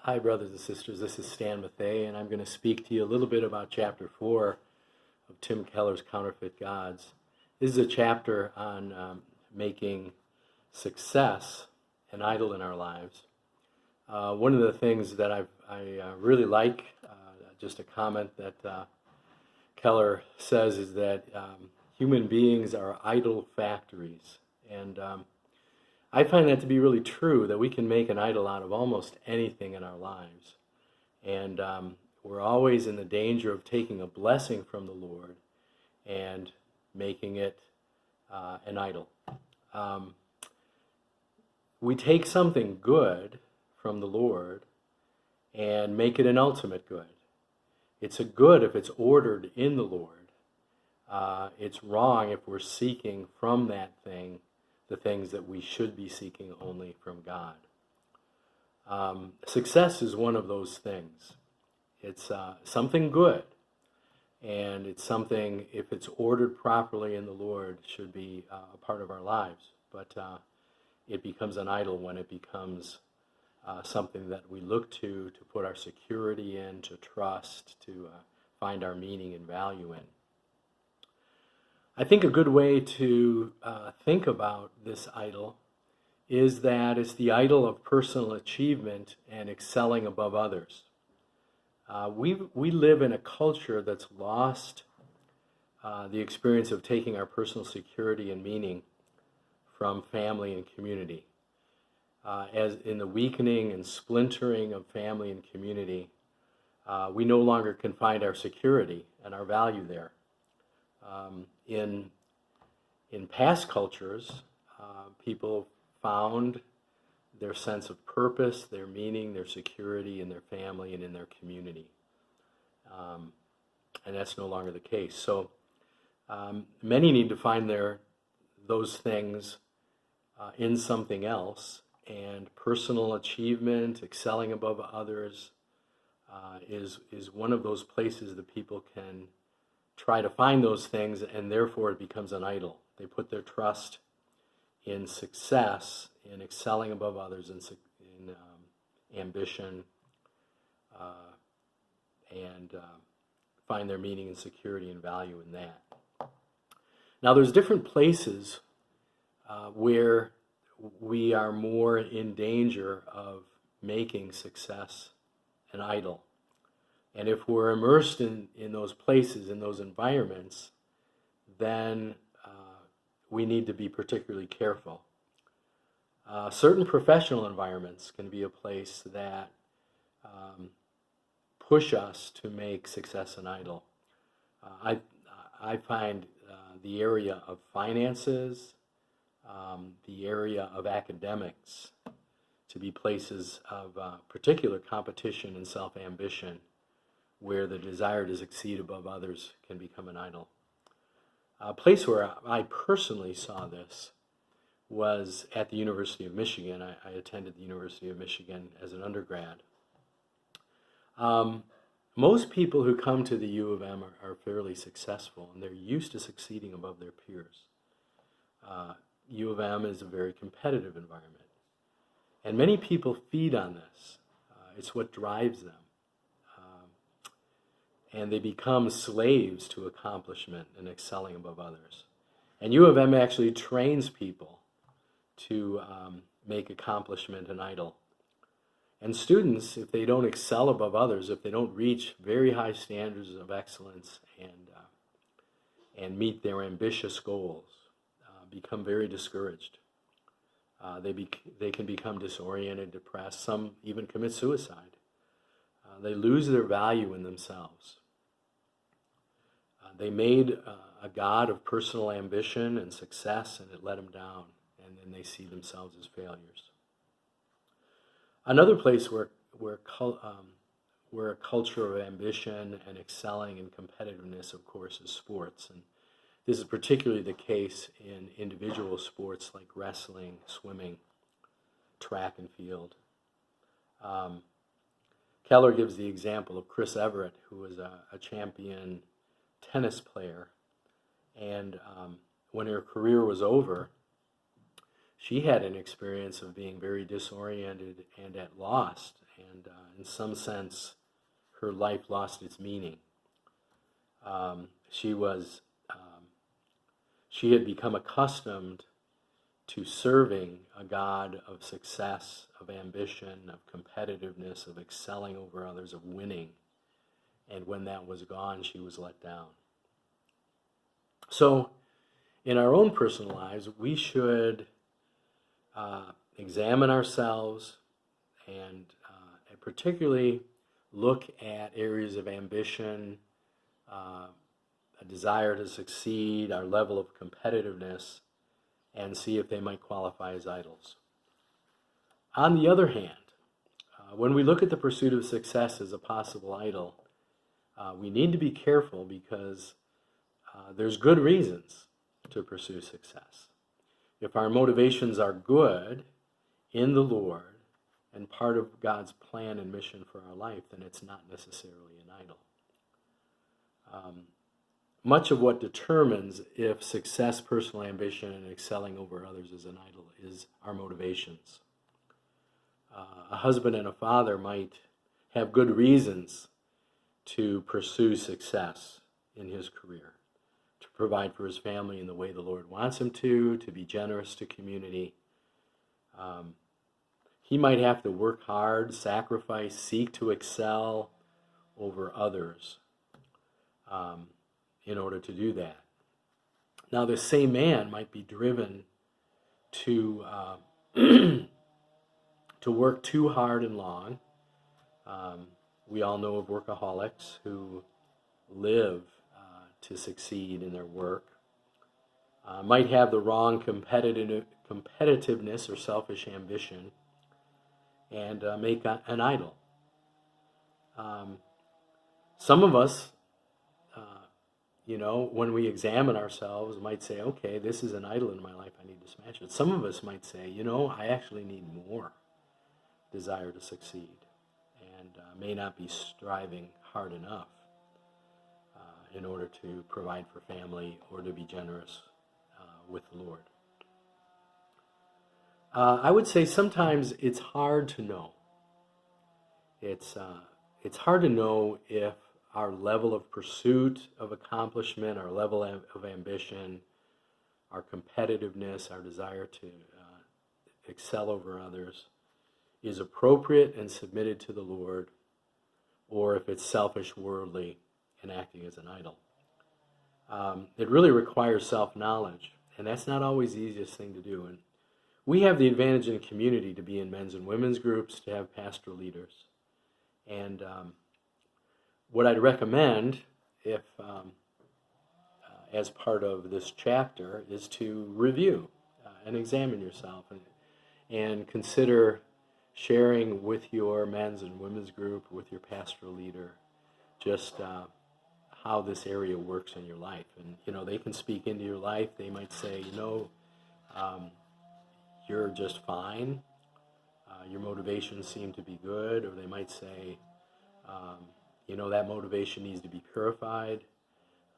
Hi, brothers and sisters. This is Stan Mathey, and I'm going to speak to you a little bit about Chapter 4 of Tim Keller's Counterfeit Gods. This is a chapter on making success an idol in our lives. One of the things that I really like, just a comment that Keller says, is that human beings are idol factories. And I find that to be really true, that we can make an idol out of almost anything in our lives. And we're always in the danger of taking a blessing from the Lord and making it an idol. We take something good from the Lord and make it an ultimate good. It's a good if it's ordered in the Lord. It's wrong if we're seeking from that thing the things that we should be seeking only from God. Success is one of those things. It's something good, and it's something, if it's ordered properly in the Lord, should be a part of our lives. But it becomes an idol when it becomes something that we look to put our security in, to trust, to find our meaning and value in. I think a good way to think about this idol is that it's the idol of personal achievement and excelling above others. We live in a culture that's lost the experience of taking our personal security and meaning from family and community. As in the weakening and splintering of family and community, we no longer can find our security and our value there. In past cultures, people found their sense of purpose, their meaning, their security in their family and in their community. And that's no longer the case. So many need to find those things in something else, and personal achievement, excelling above others, is one of those places that people can try to find those things, and therefore it becomes an idol. They put their trust in success, in excelling above others, in ambition, and find their meaning and security and value in that. Now, there's different places where we are more in danger of making success an idol. And if we're immersed in those places, in those environments, then we need to be particularly careful. Certain professional environments can be a place that push us to make success an idol. I find the area of finances, the area of academics, to be places of particular competition and self-ambition, where the desire to succeed above others can become an idol. A place where I personally saw this was at the University of Michigan. I attended the University of Michigan as an undergrad. Most people who come to the U of M are fairly successful, and they're used to succeeding above their peers. U of M is a very competitive environment, and many people feed on this. It's what drives them. And they become slaves to accomplishment and excelling above others. And U of M actually trains people to make accomplishment an idol. And students, if they don't excel above others, if they don't reach very high standards of excellence and meet their ambitious goals, become very discouraged. They can become disoriented, depressed. Some even commit suicide. They lose their value in themselves. They made a god of personal ambition and success, and it let them down, and then they see themselves as failures. Another place where a culture of ambition and excelling and competitiveness, of course, is sports. And this is particularly the case in individual sports like wrestling, swimming, track and field. Keller gives the example of Chris Everett, who was a champion tennis player, and when her career was over, she had an experience of being very disoriented and at loss and in some sense, her life lost its meaning. She had become accustomed to serving a God of success, of ambition, of competitiveness, of excelling over others, of winning. And when that was gone, she was let down. So, in our own personal lives, we should examine ourselves and particularly look at areas of ambition, a desire to succeed, our level of competitiveness, and see if they might qualify as idols. On the other hand, when we look at the pursuit of success as a possible idol, we need to be careful because there's good reasons to pursue success. If our motivations are good in the Lord and part of God's plan and mission for our life, then it's not necessarily an idol. Much of what determines if success, personal ambition, and excelling over others is an idol is our motivations. A husband and a father might have good reasons to pursue success in his career, to provide for his family in the way the Lord wants him to be generous to community. He might have to work hard, sacrifice, seek to excel over others in order to do that. Now, the same man might be driven to to work too hard and long. We all know of workaholics who live to succeed in their work. Might have the wrong competitiveness or selfish ambition and make an idol. Some of us, when we examine ourselves, might say, okay, this is an idol in my life, I need to smash it. Some of us might say, I actually need more desire to succeed and may not be striving hard enough in order to provide for family or to be generous with the Lord. I would say sometimes it's hard to know. It's hard to know if our level of pursuit of accomplishment, our level of ambition, our competitiveness, our desire to excel over others is appropriate and submitted to the Lord, or if it's selfish, worldly, and acting as an idol. It really requires self-knowledge, and that's not always the easiest thing to do. And we have the advantage in community to be in men's and women's groups, to have pastoral leaders. And what I'd recommend, if as part of this chapter, is to review and examine yourself and consider sharing with your men's and women's group, with your pastoral leader, just how this area works in your life. And, they can speak into your life. They might say, you're just fine. Your motivations seem to be good. Or they might say, that motivation needs to be purified.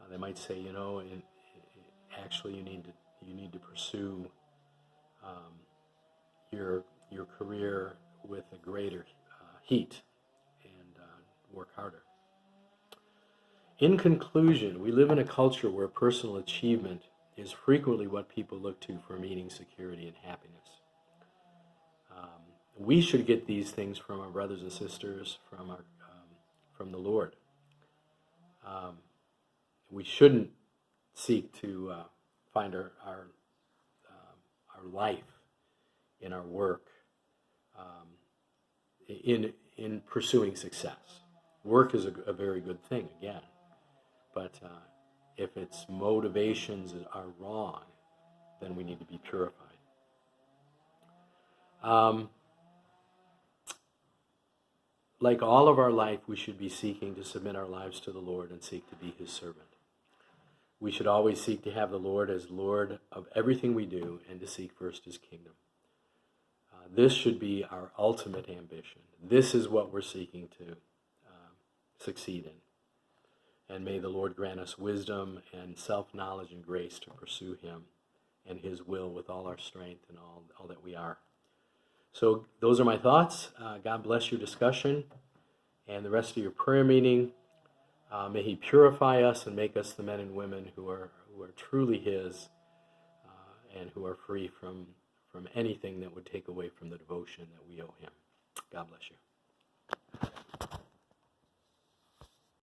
They might say, actually you need to pursue your career with a greater heat and work harder. In conclusion, we live in a culture where personal achievement is frequently what people look to for meaning, security, and happiness. We should get these things from our brothers and sisters, from the Lord. We shouldn't seek to find our life in our work, in pursuing success. Work is a very good thing, again, but if its motivations are wrong, then we need to be purified. Like all of our life, we should be seeking to submit our lives to the Lord and seek to be His servant. We should always seek to have the Lord as Lord of everything we do and to seek first His kingdom. This should be our ultimate ambition. This is what we're seeking to succeed in. And may the Lord grant us wisdom and self-knowledge and grace to pursue Him and His will with all our strength and all that we are. So those are my thoughts. God bless your discussion and the rest of your prayer meeting. May He purify us and make us the men and women who are truly His and who are free from anything that would take away from the devotion that we owe Him. God bless you.